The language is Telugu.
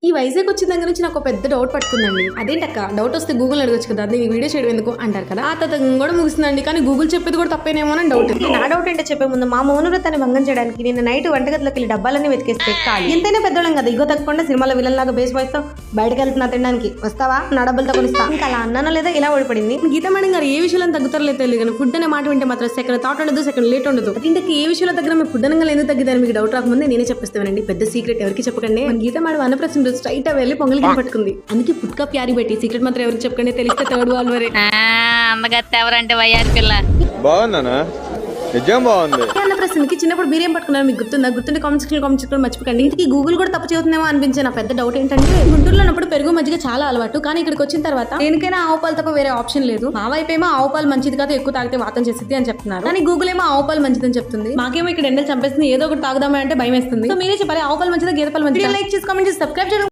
ఈ వైజాగ్ వచ్చిన దగ్గర నుంచి నాకు పెద్ద డౌట్ పట్టుకుందండి. అదేంటక్క డౌట్ వస్తే గూగుల్ అడగొచ్చు కదా, దీనికి వీడియో చేయడం ఎందుకు అంటారు కదా. ఆ తతంగం కూడా ముగిస్తుందండి. కానీ గూగుల్ చెప్పేది కూడా తప్పేనేమో అని డౌట్. నా డౌట్ ఏంటో చెప్పే ముందు మా మౌనవ్రతాన్ని భంగం చేయడానికి నిన్న నైట్ వంటగదిలోకి వెళ్ళి డబ్బాలన్నీ వెతికేస్తే ఖాళీ. ఎంతైనా పెద్దోళ్ళం కదా, ఇగో తగ్గకుండా సినిమాలో విలన్ లాగా బేస్ వాయిస్తావు. బయటకు వెళ్తున్నా తినడానికి వస్తావా, నా డబ్బులతో కొనిస్తా. ఇంకా అలా అన్నానో లేదా ఇలా ఓడిపడింది. గీతా మేడం గారు ఏ విషయంలో తగ్గుతారో తెలియదు కానీ ఫుడ్ అనే మాట వింటే మాత్రం సెకండ్ థాట్ ఉండదు, సెకండ్ లేట్ ఉండదు. ఇంటికి ఏ విషయంలో దగ్గర మీ ఫుడ్ అనగా ఎందుకు తగ్గిదని మీకు డౌట్ రాకముందే నేనే చెప్పేస్తానండి. పెద్ద సీక్రెట్ ఎవరికి చెప్పకండి. గీతా మేడం అన్నప్రశ్న స్ట్రైట్ వెళ్ళి పొంగలికి పట్టుకుంది. అందుకే పుట్కా ప్యారీ పెట్టి సీక్రెట్ మాత్రం ఎవరికి చెప్పకండి, తెలిస్తే థర్డ్ వాల్ వరే. అందగత్త ఎవరంటే వయ్యారి పిల్ల బాగుందనా, నిజం బాగుంది. అన్న ప్రశ్నకి చిన్నప్పుడు మీరేం పట్టుకున్నారు మీకు గుర్తుందా? గుర్తుంటే కామెంట్స్ సెక్షన్ మర్చిపోకండి. ఇంటికి గూగుల్ కూడా తప్పు చేస్తుందేమో అనిపించే నా పెద్ద డౌట్ ఏంటంటే, గుంటూరులో ఉన్నప్పుడు పెరుగు మజ్జిగ చాలా అలవాటు, కానీ ఇక్కడికి వచ్చిన తర్వాత దేనికైనా ఆవు పాలు తప్ప వేరే ఆప్షన్ లేదు. మా వైపు ఏమో ఆవు పాలు మంచిది కాదు, ఎక్కువ తాగితే వాతం చేస్తుంది అని చెప్తున్నారు. కానీ గూగుల్ ఏమో ఆవు పాలు మంచిదని చెప్తుంది. మాకేమో ఇక్కడ ఎండలు చంపేస్తుంది, ఏదో ఒకటి తాగుదామని అంటే భయం వేస్తుంది. సో మీరే చెప్పాలి, ఆవు పాలు మంచిదా గేదె పాలు మంచిదా? లైక్ చేసి కామెంట్ చేసి సబ్స్క్రైబ్ చేయడం